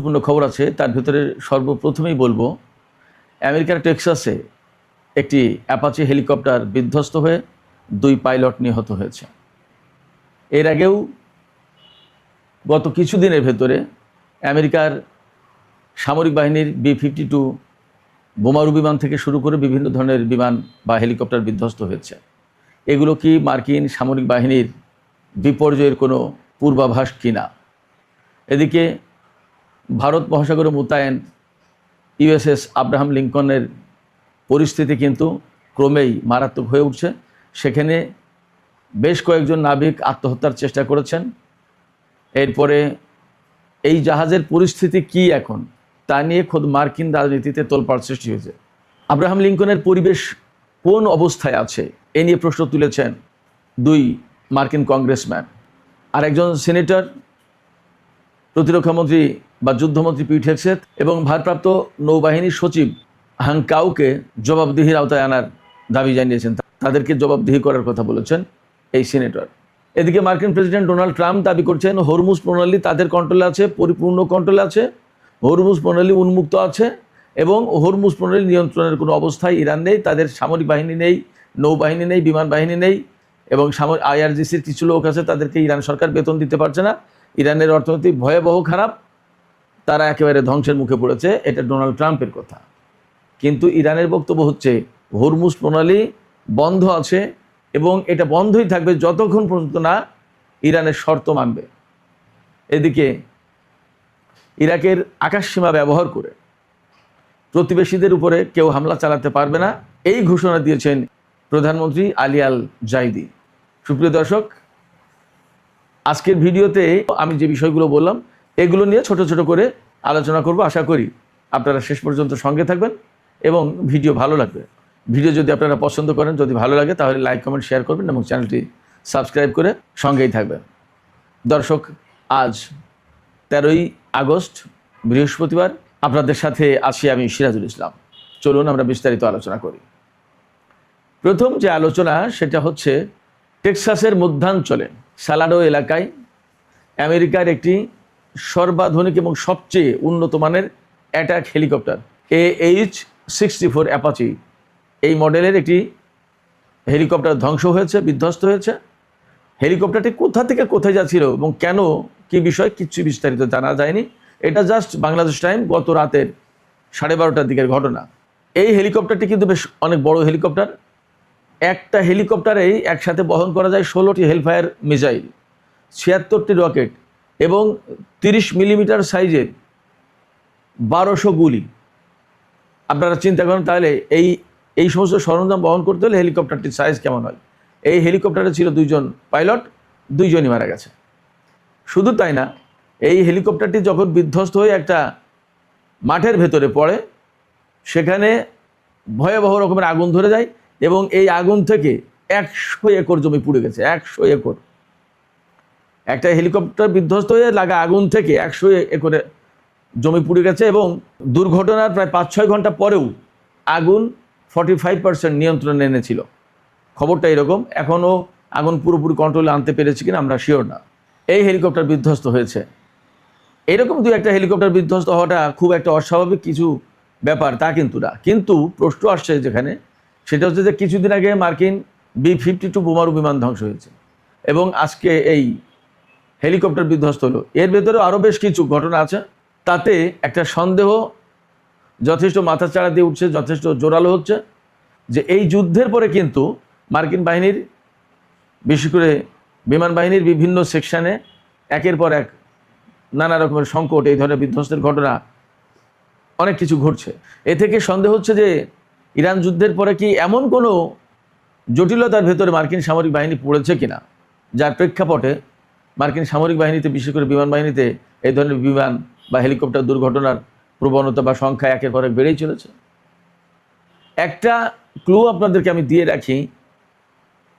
গুরুত্বপূর্ণ খবর আছে, তার ভিতরে সর্বপ্রথমেই বলবো আমেরিকার টেক্সাসে একটি অ্যাপাচি হেলিকপ্টার বিধ্বস্ত হয়ে 2 পাইলট নিহত হয়েছে। এর আগেও গত কিছুদিনের ভেতরে আমেরিকার সামরিক বাহিনীর B-52 বোমারু বিমান থেকে শুরু করে বিভিন্ন ধরনের বিমান বা হেলিকপ্টার বিধ্বস্ত হয়েছে। এগুলো কি মার্কিন সামরিক বাহিনীর বিপর্যয়ের কোনো পূর্বাভাস কিনা? এদিকে ভারত মহাসাগরে মোতায়েন USS আব্রাহাম লিঙ্কনের পরিস্থিতি কিন্তু ক্রমেই মারাত্মক হয়ে উঠছে। সেখানে বেশ কয়েকজন নাবিক আত্মহত্যার চেষ্টা করেছেন। এরপরে এই জাহাজের পরিস্থিতি কি এখন তা নিয়ে খোদ মার্কিন রাজনীতিতে তোলপাড় সৃষ্টি হয়েছে। আব্রাহাম লিঙ্কনের পরিবেশ কোন অবস্থায় আছে এ নিয়ে প্রশ্ন তুলেছেন 2 মার্কিন কংগ্রেসম্যান। আর একজন সিনেটর, প্রতিরক্ষামন্ত্রী বা যুদ্ধমন্ত্রী পিট হেগসেথ এবং ভারপ্রাপ্ত নৌবাহিনীর সচিব হাং কাউকে জবাবদিহির আওতায় আনার দাবি জানিয়েছেন। তাদেরকে জবাবদিহি করার কথা বলেছেন এই সিনেটর। এদিকে মার্কিন প্রেসিডেন্ট ডোনাল্ড ট্রাম্প দাবি করছেন হরমুজ প্রণালী তাদের কন্ট্রোলে আছে, পরিপূর্ণ কন্ট্রোলে আছে, হরমুজ প্রণালী উন্মুক্ত আছে এবং হরমুজ প্রণালী নিয়ন্ত্রণের কোনো অবস্থায় ইরান নেই। তাদের সামরিক বাহিনী নেই, নৌবাহিনী নেই, বিমান বাহিনী নেই এবং IRGCর কিছু লোক আছে, তাদেরকে ইরান সরকার বেতন দিতে পারছে না। ইরানের অর্থনৈতিক ভয়াবহ খারাপ, তারা একেবারে ধ্বংসের মুখে পড়েছে। এটা ডোনাল্ড ট্রাম্পের কথা। কিন্তু ইরানের বক্তব্য হচ্ছে হরমুজ প্রণালী বন্ধ আছে এবং এটা বন্ধই থাকবে যতক্ষণ পর্যন্ত না ইরানের শর্ত মানবে। এদিকে ইরাকের আকাশসীমা ব্যবহার করে প্রতিবেশীদের উপরে কেউ হামলা চালাতে পারবে না, এই ঘোষণা দিয়েছেন প্রধানমন্ত্রী আলী আল জাইদি। সুপ্রিয় দর্শক, আজকের ভিডিওতে আমি যে বিষয়গুলো বললাম এগুলো নিয়ে ছোট ছোট করে আলোচনা করব। আশা করি আপনারা শেষ পর্যন্ত সঙ্গে থাকবেন এবং ভিডিও ভালো লাগবে। ভিডিও যদি আপনারা পছন্দ করেন, যদি ভালো লাগে তাহলে লাইক, কমেন্ট, শেয়ার করবেন এবং চ্যানেলটি সাবস্ক্রাইব করে সঙ্গেই থাকবেন। দর্শক, আজ 13ই আগস্ট বৃহস্পতিবার, আপনাদের সাথে আছি আমি সিরাজুল ইসলাম। চলুন আমরা বিস্তারিত আলোচনা করি। প্রথম যে আলোচনা সেটা হচ্ছে টেক্সাসের মধ্যাঞ্চলে সালাডো এলাকায় আমেরিকার একটি সর্বাধুনিক এবং সবচেয়ে উন্নত মানের অ্যাটাক হেলিকপ্টার AH-64 অ্যাপাচি এই মডেলের একটি হেলিকপ্টার ধ্বংস হয়েছে, বিধ্বস্ত হয়েছে। হেলিকপ্টারটি কোথা থেকে কোথায় যাচ্ছিল এবং কেন, কি বিষয়, কিচ্ছু বিস্তারিত জানা যায়নি। এটা জাস্ট বাংলাদেশ টাইম গত রাতের 12:30টার দিকের ঘটনা। এই হেলিকপ্টারটি কিন্তু বেশ অনেক বড় হেলিকপ্টার। একটা হেলিকপ্টারেই একসাথে বহন করা যায় 16টি হেলফায়ার মিসাইল, 76টি রকেট এবং 30 মিলিমিটার সাইজের 1200 গুলি। আপনারা চিন্তা করেন তাহলে এই সমস্ত সরঞ্জাম বহন করতে হলে হেলিকপ্টারটির সাইজ কেমন হয়। এই হেলিকপ্টারে ছিল 2 জন পাইলট, 2 জনই মারা গেছে। শুধু তাই না, এই হেলিকপ্টারটি যখন বিধ্বস্ত হয়ে একটা মাঠের ভেতরে পড়ে, সেখানে ভয়াবহ রকমের আগুন ধরে যায় এবং এই আগুন থেকে 100 একর জমি পুড়ে গেছে। 100 একর। একটা হেলিকপ্টার বিধ্বস্ত হয়ে লাগা আগুন থেকে 100 একরে জমি পুড়ে গেছে এবং দুর্ঘটনার প্রায় 5-6 ঘন্টা পরেও আগুন 45% নিয়ন্ত্রণে এনেছিল। খবরটা এরকম। এখনও আগুন পুরোপুরি কন্ট্রোলে আনতে পেরেছি কিনা আমরা শিওর না। এই হেলিকপ্টার বিধ্বস্ত হয়েছে। এরকম 2-1টা হেলিকপ্টার বিধ্বস্ত হওয়াটা খুব একটা অস্বাভাবিক কিছু ব্যাপার তা কিন্তু না। কিন্তু প্রশ্ন আসছে যেখানে, সেটা হচ্ছে যে কিছুদিন আগে মার্কিন B-52 বোমারু বিমান ধ্বংস হয়েছে এবং আজকে এই হেলিকপ্টার বিধ্বস্ত হলো। এর ভেতরে আরও বেশ কিছু ঘটনা আছে। তাতে একটা সন্দেহ যথেষ্ট মাথাচাড়া দিয়ে উঠছে, যথেষ্ট জোরালো হচ্ছে যে এই যুদ্ধের পরে কিন্তু মার্কিন বাহিনীর, বিশেষ করে বিমান বাহিনীর বিভিন্ন সেকশনে একের পর এক নানা রকমের সংকট, এই ধরনের বিধ্বস্তের ঘটনা অনেক কিছু ঘটছে। এ থেকে সন্দেহ হচ্ছে যে ইরান যুদ্ধের পরে কি এমন কোনো জটিলতার ভেতরে মার্কিন সামরিক বাহিনী পড়েছে কিনা, যার প্রেক্ষাপটে মার্কিন সামরিক বাহিনীতে, বিশেষ করে বিমান বাহিনীতে এই ধরনের বিমান বা হেলিকপ্টার দুর্ঘটনার প্রবণতা বা সংখ্যা একের পর এক বেড়েই চলেছে। একটা ক্লু আপনাদেরকে আমি দিয়ে রাখি।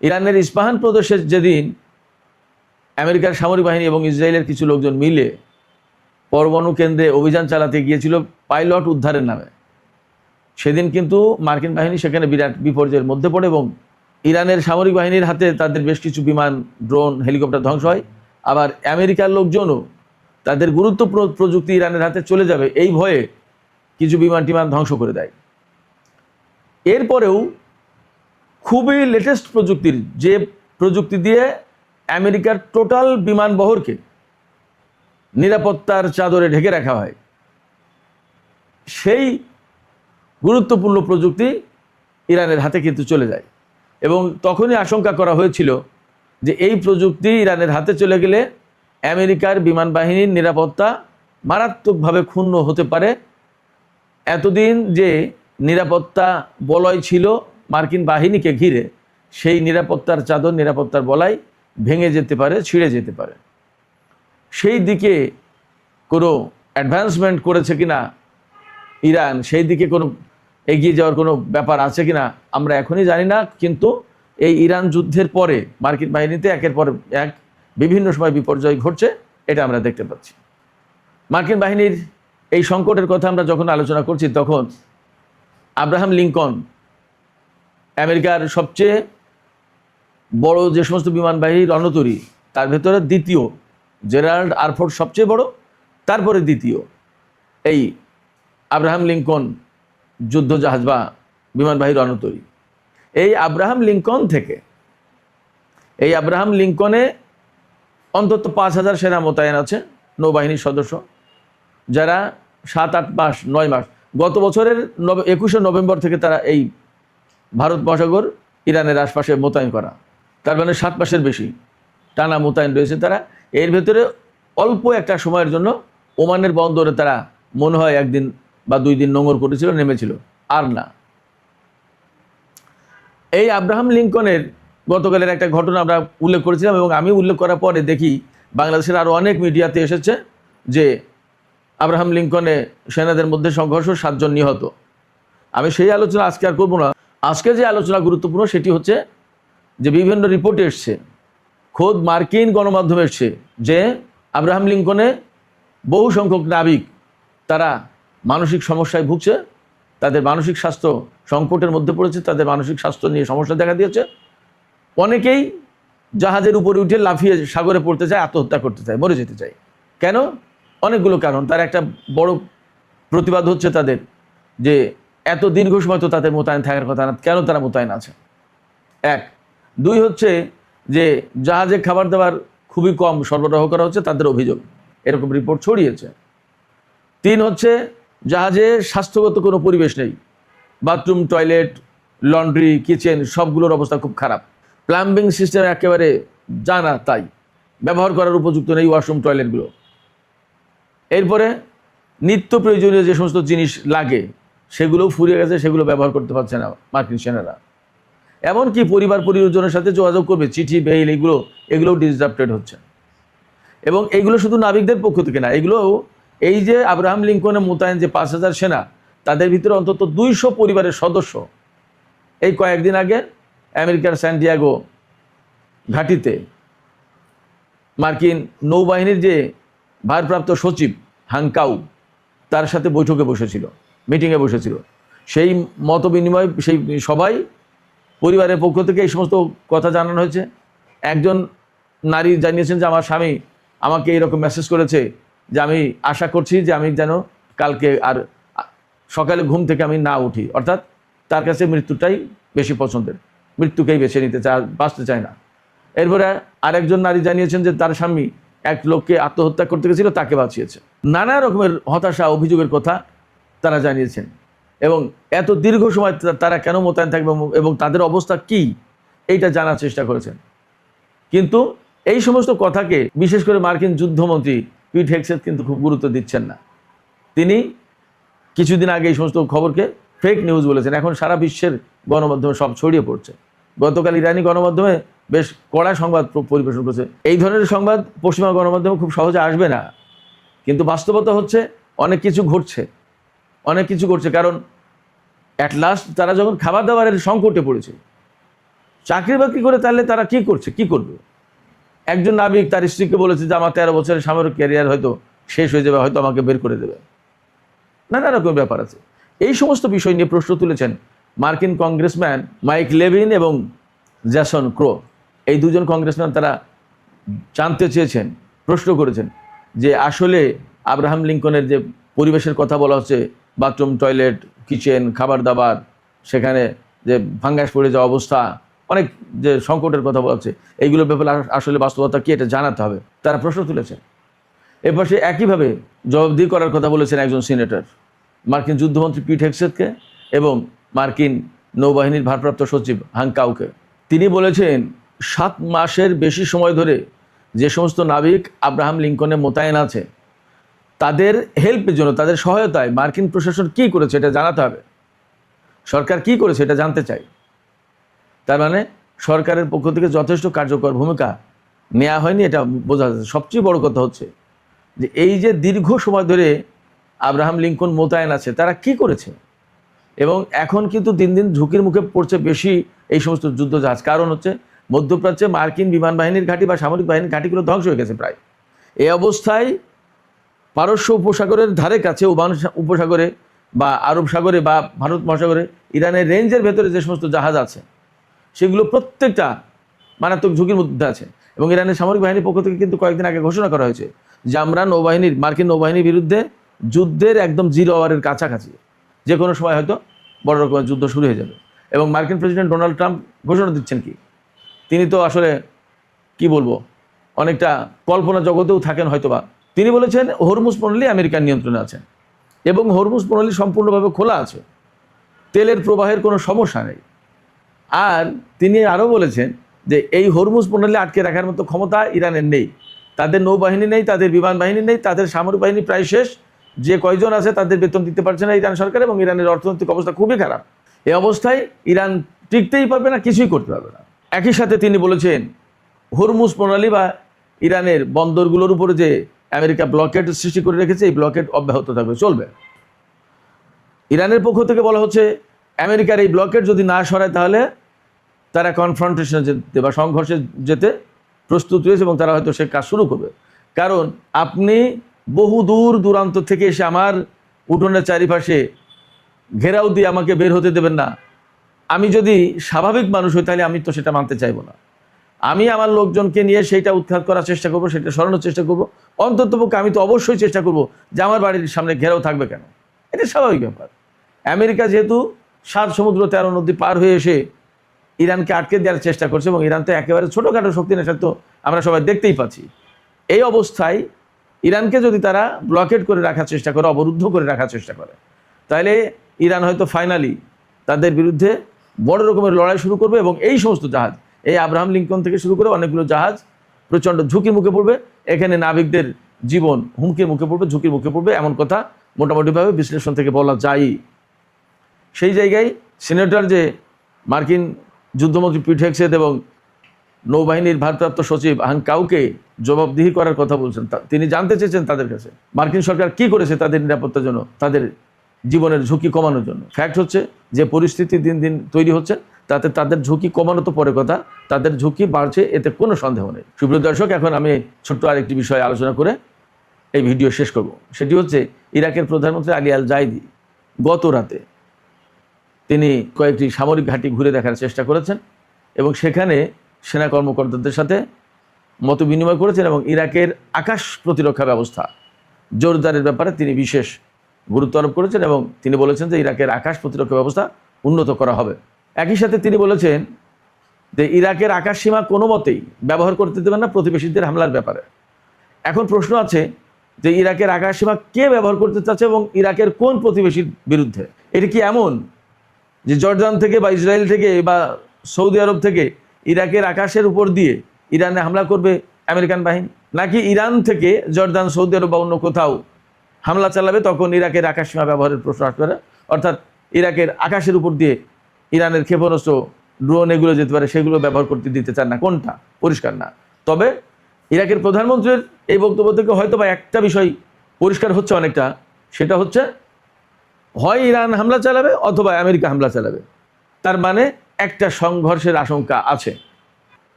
ইরানের ইস্পাহান প্রদেশে যেদিন আমেরিকার সামরিক বাহিনী এবং ইসরায়েলের কিছু লোকজন মিলে পরমাণু কেন্দ্রে অভিযান চালাতে গিয়েছিল পাইলট উদ্ধারের নামে, সেদিন কিন্তু মার্কিন বাহিনী সেখানে বিরাট বিপর্যয়ের মধ্যে পড়ে এবং ইরানের সামরিক বাহিনীর হাতে তাদের বেশ কিছু বিমান, ড্রোন, হেলিকপ্টার ধ্বংস হয়। আবার আমেরিকার লোকজনও তাদের গুরুত্বপূর্ণ প্রযুক্তি ইরানের হাতে চলে যাবে এই ভয়ে কিছু বিমান টিমান ধ্বংস করে দেয়। এরপরেও খুবই লেটেস্ট প্রযুক্তির যে প্রযুক্তি দিয়ে আমেরিকার টোটাল বিমান বহরকে নিরাপত্তার চাদরে ঢেকে রাখা হয়, সেই গুরুত্বপূর্ণ প্রযুক্তি ইরানের হাতে কিন্তু চলে যায়। এবং তখনই আশঙ্কা করা হয়েছিল যে এই প্রযুক্তি ইরানের হাতে চলে গেলে আমেরিকার বিমান বাহিনীর নিরাপত্তা মারাত্মকভাবে ক্ষুণ্ণ হতে পারে। এতদিন যে নিরাপত্তা বলয় ছিল মার্কিন বাহিনীকে ঘিরে, সেই নিরাপত্তার চাদর, নিরাপত্তার বলয় ভেঙে যেতে পারে, ছিঁড়ে যেতে পারে। সেই দিকে কোনো অ্যাডভান্সমেন্ট করেছে কিনা ইরান, সেই দিকে কোনো এগিয়ে যাওয়ার কোনো ব্যাপার আছে কিনা আমরা এখনই জানি না। কিন্তু এই ইরান যুদ্ধের পরে মার্কিন বাহিনীতে একের পর এক বিভিন্ন সময় বিপর্যয় ঘটছে, এটা আমরা দেখতে পাচ্ছি। মার্কিন বাহিনীর এই সংকটের কথা আমরা যখন আলোচনা করছি, তখন আব্রাহাম লিঙ্কন, আমেরিকার সবচেয়ে বড় যে সমস্ত বিমানবাহী রণতরী, তার ভেতরে দ্বিতীয়, জেরাল্ড এয়ারফোর্স সবচেয়ে বড়, তারপরে দ্বিতীয় এই আব্রাহাম লিঙ্কন যুদ্ধজাহাজ বা বিমানবাহী রণতরী। এই আব্রাহাম লিঙ্কনে অন্তত 5,000 সেনা মোতায়েন আছে, নৌবাহিনীর সদস্য, যারা 7-8 মাস 9 মাস, গত বছরের 21শে নভেম্বর থেকে তারা এই ভারত মহাসাগর ইরানের আশপাশে মোতায়েন করা, তার মানে 7 মাসের বেশি টানা মোতায়েন রয়েছে তারা। এর ভেতরে অল্প একটা সময়ের জন্য ওমানের বন্দরে তারা মনে হয় 1 দিন বা 2 দিন নোঙর করেছিল, নেমেছিল, আর না। এই আব্রাহাম লিঙ্কনের গতকালের একটা ঘটনা আমরা উল্লেখ করেছিলাম, এবং আমি উল্লেখ করার পরে দেখি বাংলাদেশের আরও অনেক মিডিয়াতে এসেছে যে আব্রাহাম লিঙ্কনে সেনাদের মধ্যে সংঘর্ষ, 7 জন নিহত। আমি সেই আলোচনা আজকে আর করবো না। আজকে যে আলোচনা গুরুত্বপূর্ণ সেটি হচ্ছে যে বিভিন্ন রিপোর্টে এসছে, খোদ মার্কিন গণমাধ্যমে এসছে, যে আব্রাহাম লিঙ্কনে বহু সংখ্যক নাবিক তারা মানসিক সমস্যায় ভুগছে, তাদের মানসিক স্বাস্থ্য সংকটের মধ্যে পড়েছে, তাদের মানসিক স্বাস্থ্য নিয়ে সমস্যা দেখা দিয়েছে। অনেকেই জাহাজের উপরে উঠে লাফিয়ে সাগরে পড়তে চায়, আত্মহত্যা করতে চায়, মরে যেতে চায়। কেন? অনেকগুলো কারণ। তার একটা বড় প্রতিবাদ হচ্ছে তাদের যে এত দীর্ঘ সময় তো তাদের মোতায়েন থাকার কথা না, কেন তারা মোতায়েন আছে? 1। 2 হচ্ছে যে জাহাজে খাবার দাবার খুবই কম সরবরাহ করা হচ্ছে, তাদের অভিযোগ, এরকম রিপোর্ট ছড়িয়েছে। 3 হচ্ছে জাহাজে স্বাস্থ্যগত কোনো পরিবেশ নেই, বাথরুম, টয়লেট, লন্ড্রি, কিচেন সবগুলোর অবস্থা খুব খারাপ। প্লাম্বিং সিস্টেম একেবারে জানা তাই, ব্যবহার করার উপযুক্ত নেই ওয়াশরুম, টয়লেটগুলো। এরপরে নিত্য প্রয়োজনীয় যে সমস্ত জিনিস লাগে সেগুলোও ফুরিয়ে গেছে, সেগুলো ব্যবহার করতে পারছে না মার্কিন সেনারা। এমনকি পরিবার পরিজনের সাথে যোগাযোগ করবে, চিঠি, মেইল, এগুলোও ডিসরাপ্টেড হচ্ছে। এবং এইগুলো শুধু নাবিকদের পক্ষ থেকে না, এগুলো এই যে আব্রাহাম লিঙ্কনে মোতায়েন যে 5,000 সেনা, তাদের ভিতরে অন্তত 200 পরিবারের সদস্য এই কয়েকদিন আগে আমেরিকার স্যান ডিয়েগো ঘাঁটিতে মার্কিন নৌবাহিনীর যে ভারপ্রাপ্ত সচিব হাংকাউ, তার সাথে বৈঠকে বসেছিল, মিটিংয়ে বসেছিল। সেই মত বিনিময়, সেই সবাই পরিবারের পক্ষ থেকে এই সমস্ত কথা জানানো হয়েছে। একজন নারী জানিয়েছেন যে আমার স্বামী আমাকে এরকম মেসেজ করেছে যে আমি আশা করছি যে আমি যেন কালকে আর সকালে ঘুম থেকে আমি না উঠি, অর্থাৎ তার কাছে মৃত্যুটাই বেশি পছন্দের, মৃত্যুকেই বেছে নিতে চায়, বাঁচতে চায় না। এরপরে আরেকজন নারী জানিয়েছেন যে তার স্বামী এক লোককে আত্মহত্যা করতে গেছিল, তাকে বাঁচিয়েছে। নানা রকমের হতাশা, অভিযোগের কথা তারা জানিয়েছেন, এবং এত দীর্ঘ সময় তারা কেন মোতায়েন থাকবে এবং তাদের অবস্থা কি, এইটা জানার চেষ্টা করেছেন। কিন্তু এই সমস্ত কথাকে বিশেষ করে মার্কিন যুদ্ধমন্ত্রী পিট হেগসেথ কিন্তু খুব গুরুত্ব দিচ্ছেন না। তিনি কিছুদিন আগে এই সমস্ত খবরকে ফেক নিউজ বলেছেন। এখন সারা বিশ্বের গণমাধ্যমে সব ছড়িয়ে পড়ছে। গতকাল ইরানি গণমাধ্যমে বেশ কড়া সংবাদ পরিবেশন করেছে। এই ধরনের সংবাদ পশ্চিমা গণমাধ্যমে খুব সহজে আসবে না, কিন্তু বাস্তবতা হচ্ছে অনেক কিছু ঘটছে। কারণ অ্যাট লাস্ট তারা যখন খাবার দাবারের সংকটে পড়েছে, চাকরি বাকরি করে, তাহলে তারা কি করবে? একজন নাবিক তার স্ত্রীকে বলেছে যে আমার 13 বছরের সামরিক ক্যারিয়ার হয়তো শেষ হয়ে যাবে, হয়তো আমাকে বের করে দেবে। নানা রকম ব্যাপার আছে। এই সমস্ত বিষয় নিয়ে প্রশ্ন তুলেছেন মার্কিন কংগ্রেসম্যান মাইক লেভিন এবং জ্যাসন ক্রো। এই দুজন কংগ্রেসম্যান তারা জানতে চেয়েছেন, প্রশ্ন করেছেন যে আসলে আব্রাহাম লিঙ্কনের যে পরিবেশের কথা বলা হচ্ছে, বাথরুম, টয়লেট, কিচেন, খাবার দাবার, সেখানে যে ভাঙ্গাস পড়ে যাওয়া অবস্থা, অনেক যে সংকটের কথা বলা হচ্ছে, এইগুলোর ব্যাপারে আসলে বাস্তবতা কি এটা জানাতে হবে, তারা প্রশ্ন তুলেছেন। এরপর সে একইভাবে জবাবদিহি করার কথা বলেছেন একজন সিনেটর, মার্কিন যুদ্ধমন্ত্রী পিট হেগসেথকে এবং মার্কিন নৌবাহিনীর ভারপ্রাপ্ত সচিব হাঙ্ক কাউকে। তিনি বলেছেন 7 মাসের বেশি সময় ধরে যে সমস্ত নাবিক আব্রাহাম লিঙ্কনে মোতায়েন আছে তাদের হেল্পের জন্য, তাদের সহায়তায় মার্কিন প্রশাসন কি করেছে এটা জানাতে হবে, সরকার কি করেছে এটা জানতে চাই। তার মানে সরকারের পক্ষ থেকে যথেষ্ট কার্যকর ভূমিকা নেওয়া হয়নি, এটা বোঝা যাচ্ছে। সবচেয়ে বড় কথা হচ্ছে যে এই যে দীর্ঘ সময় ধরে আব্রাহাম লিঙ্কন মোতায়েন আছে তারা কি করেছে, এবং এখন কিন্তু দিন দিন ঝুঁকির মুখে পড়ছে বেশি এই সমস্ত যুদ্ধজাহাজ। কারণ হচ্ছে মধ্যপ্রাচ্যে মার্কিন বিমান বাহিনীর ঘাঁটি বা সামরিক বাহিনীর ঘাঁটিগুলো ধ্বংস হয়ে গেছে প্রায়। এই অবস্থায় পারস্য উপসাগরের ধারে কাছে, ওমান উপসাগরে বা আরব সাগরে বা ভারত মহাসাগরে ইরানের রেঞ্জের ভেতরে যে সমস্ত জাহাজ আছে সেগুলো প্রত্যেকটা মারাত্মক ঝুঁকির মধ্যে আছে। এবং ইরানের সামরিক বাহিনীর পক্ষ থেকে কিন্তু কয়েকদিন আগে ঘোষণা করা হয়েছে যে আমরা মার্কিন নৌবাহিনীর বিরুদ্ধে যুদ্ধের একদম 0 আওয়ারের কাছাকাছি, যে কোনো সময় হয়তো বড় রকমের যুদ্ধ শুরু হয়ে যাবে। এবং মার্কিন প্রেসিডেন্ট ডোনাল্ড ট্রাম্প ঘোষণা দিচ্ছেন কি, তিনি তো আসলে কি বলবো, অনেকটা কল্পনা জগতেও থাকেন হয়তোবা। তিনি বলেছেন হরমুজ প্রণালী আমেরিকার নিয়ন্ত্রণে আছে এবং হরমুজ প্রণালী সম্পূর্ণভাবে খোলা আছে, তেলের প্রবাহের কোনো সমস্যা নেই। আর তিনি আরও বলেছেন যে এই হরমুজ প্রণালী আটকে রাখার মতো ক্ষমতা ইরানের নেই, তাদের নৌবাহিনী নেই, তাদের বিমান বাহিনী নেই, তাদের সামরিক বাহিনী প্রায় শেষ, যে কয়জন আছে তাদের বেতন দিতে পারছে না ইরান সরকার, এবং ইরানের অর্থনৈতিক অবস্থা খুবই খারাপ। এই অবস্থায় ইরান টিকতেই পারবে না, কিছুই করতে পারবে না। একই সাথে তিনি বলেছেন হরমুজ প্রণালী বা ইরানের বন্দরগুলোর উপরে যে আমেরিকা ব্লকেড সৃষ্টি করে রেখেছে, এই ব্লকেড অব্যাহত থাকবে, চলবে। ইরানের পক্ষ থেকে বলা হচ্ছে আমেরিকার এই ব্লকেড যদি না সরায় তাহলে তারা কনফ্রন্টেশনে যেতে বা সংঘর্ষে যেতে প্রস্তুত রয়েছে এবং তারা হয়তো সে কাজ শুরু করবে। কারণ আপনি বহু দূর দূরান্ত থেকে এসে আমার উঠোনের চারিপাশে ঘেরাও দিয়ে আমাকে বের হতে দেবেন না। আমি যদি স্বাভাবিক মানুষ হই তাহলে আমি তো সেটা মানতে চাইবো না। আমি আমার লোকজনকে নিয়ে সেইটা উৎখাত করার চেষ্টা করব, সেটা সরানোর চেষ্টা করব। অন্ততপক্ষে আমি তো অবশ্যই চেষ্টা করব যে আমার বাড়ির সামনে ঘেরাও থাকবে কেন, এটা স্বাভাবিক ব্যাপার। আমেরিকা যেহেতু 7 সমুদ্র 13 নদী পার হয়ে এসে ইরানকে আটকে দেওয়ার চেষ্টা করছে, এবং ইরান তো একেবারে ছোটোখাটো শক্তি নেশা তো আমরা সবাই দেখতেই পাচ্ছি। এই অবস্থায় ইরানকে যদি তারা ব্লকেড করে রাখার চেষ্টা করে, অবরুদ্ধ করে রাখার চেষ্টা করে, তাহলে ইরান হয়তো ফাইনালি তাদের বিরুদ্ধে বড় রকমের লড়াই শুরু করবে। এবং এই সমস্ত জাহাজ, এই আব্রাহাম লিঙ্কন থেকে শুরু করে অনেকগুলো জাহাজ প্রচণ্ড ঝুঁকির মুখে পড়বে, এখানে নাবিকদের জীবন হুমকির মুখে পড়বে, ঝুঁকির মুখে পড়বে, এমন কথা মোটামুটিভাবে বিশ্লেষণ থেকে বলা যায়। সেই জায়গায় সিনেটর যে মার্কিন যুদ্ধমন্ত্রী পিট হেগসেথ এবং নৌবাহিনীর ভারপ্রাপ্ত সচিব হাঙ্ক কাউকে জবাবদিহি করার কথা বলছেন, তিনি জানতে চেয়েছেন তাদের কাছে মার্কিন সরকার কি করেছে তাদের নিরাপত্তার জন্য, তাদের জীবনের ঝুঁকি কমানোর জন্য। ফ্যাক্ট হচ্ছে যে পরিস্থিতি দিন দিন তৈরি হচ্ছে, তাতে তাদের ঝুঁকি কমানো তো পরে কথা, তাদের ঝুঁকি বাড়ছে, এতে কোনো সন্দেহ নেই। সুপ্রিয় দর্শক, এখন আমি ছোট্ট আরেকটি বিষয়ে আলোচনা করে এই ভিডিও শেষ করব। সেটি হচ্ছে ইরাকের প্রধানমন্ত্রী আলী আল জাইদি গত রাতে তিনি কয়েকটি সামরিক ঘাঁটি ঘুরে দেখার চেষ্টা করেছেন এবং সেখানে সেনা কর্মকর্তাদের সাথে মত বিনিময় করেছেন, এবং ইরাকের আকাশ প্রতিরক্ষা ব্যবস্থা জোরদারের ব্যাপারে তিনি বিশেষ গুরুত্ব আরোপ করেছেন, এবং তিনি বলেছেন যে ইরাকের আকাশ প্রতিরক্ষা ব্যবস্থা উন্নত করা হবে। একই সাথে তিনি বলেছেন যে ইরাকের আকাশ সীমা কোনো মতেই ব্যবহার করতে দেবেন না প্রতিবেশীদের হামলার ব্যাপারে। এখন প্রশ্ন আছে যে ইরাকের আকাশ সীমা কে ব্যবহার করতে চাচ্ছে এবং ইরাকের কোন প্রতিবেশীর বিরুদ্ধে? এটা কি এমন যে জর্দান থেকে বা ইসরায়েল থেকে বা সৌদি আরব থেকে ইরাকের আকাশের উপর দিয়ে ইরানে হামলা করবে আমেরিকান বাহিনী, নাকি ইরান থেকে জর্দান, সৌদি আরব বা অন্য কোথাও হামলা চালাবে, তখন ইরাকের আকাশ সীমা ব্যবহারের প্রশ্ন আসতে পারে? অর্থাৎ ইরাকের আকাশের উপর দিয়ে ইরানের ক্ষেপণাস্ত্র, ড্রোন এগুলো যেতে পারে, সেগুলো ব্যবহার করতে দিতে চান না, কোনটা পরিষ্কার না। তবে ইরাকের প্রধানমন্ত্রীর এই বক্তব্য থেকে হয়তো বা একটা বিষয় পরিষ্কার হচ্ছে অনেকটা, সেটা হচ্ছে হয় ইরান হামলা চালাবে অথবা আমেরিকা হামলা চালাবে। তার মানে একটা সংঘর্ষের আশঙ্কা আছে,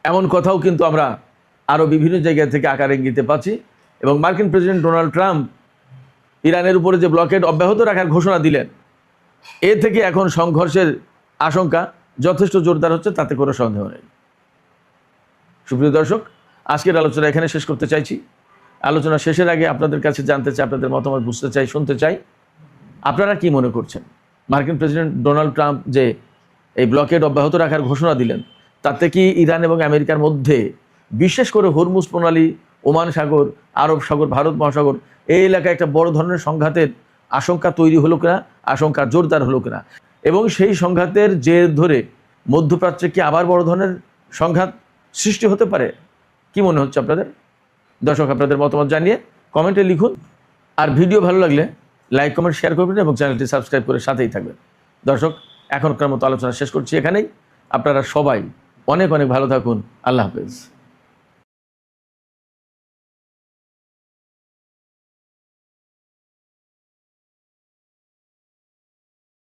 এমন কথাও কিন্তু আমরা আরও বিভিন্ন জায়গা থেকে আকার ইঙ্গিতে পাচ্ছি। এবং মার্কিন প্রেসিডেন্ট ডোনাল্ড ট্রাম্প ইরানের উপরে যে ব্লকেড অব্যাহত রাখার ঘোষণা দিলেন, এ থেকে এখন সংঘর্ষের আশঙ্কা যথেষ্ট জোরদার হচ্ছে, তাতে কোনো সন্দেহ নেই। সুপ্রিয় দর্শক, আজকের আলোচনা এখানে শেষ করতে চাইছি। আলোচনা শেষের আগে আপনাদের কাছে জানতে চাই, আপনাদের মতামত বুঝতে চাই, শুনতে চাই, আপনারা কি মনে করছেন মার্কিন প্রেসিডেন্ট ডোনাল্ড ট্রাম্প যে এই ব্লকেড অব্যাহত রাখার ঘোষণা দিলেন, তাতে কি ইরান এবং আমেরিকার মধ্যে বিশেষ করে হরমুজ প্রণালী, ওমান সাগর, আরব সাগর, ভারত মহাসাগর এই এলাকায় একটা বড় ধরনের সংঘাতের আশঙ্কা তৈরি হলো কিনা, আশঙ্কা জোরদার হলো কিনা, এবং সেই সংঘাতের জের ধরে মধ্যপ্রাচ্যে কি আবার বড় ধরনের সংঘাত সৃষ্টি হতে পারে? কি মনে হচ্ছে আপনাদের? দর্শক, আপনাদের মতামত জানিয়ে কমেন্টে লিখুন। আর ভিডিও ভালো লাগলে লাইক, কমেন্ট, শেয়ার করবেন এবং চ্যানেলটি সাবস্ক্রাইব করে সাথেই থাকবেন। দর্শক, এখনকার মতো আলোচনা শেষ করছি এখানেই। আপনারা সবাই অনেক অনেক ভালো থাকুন। আল্লাহ হাফেজ।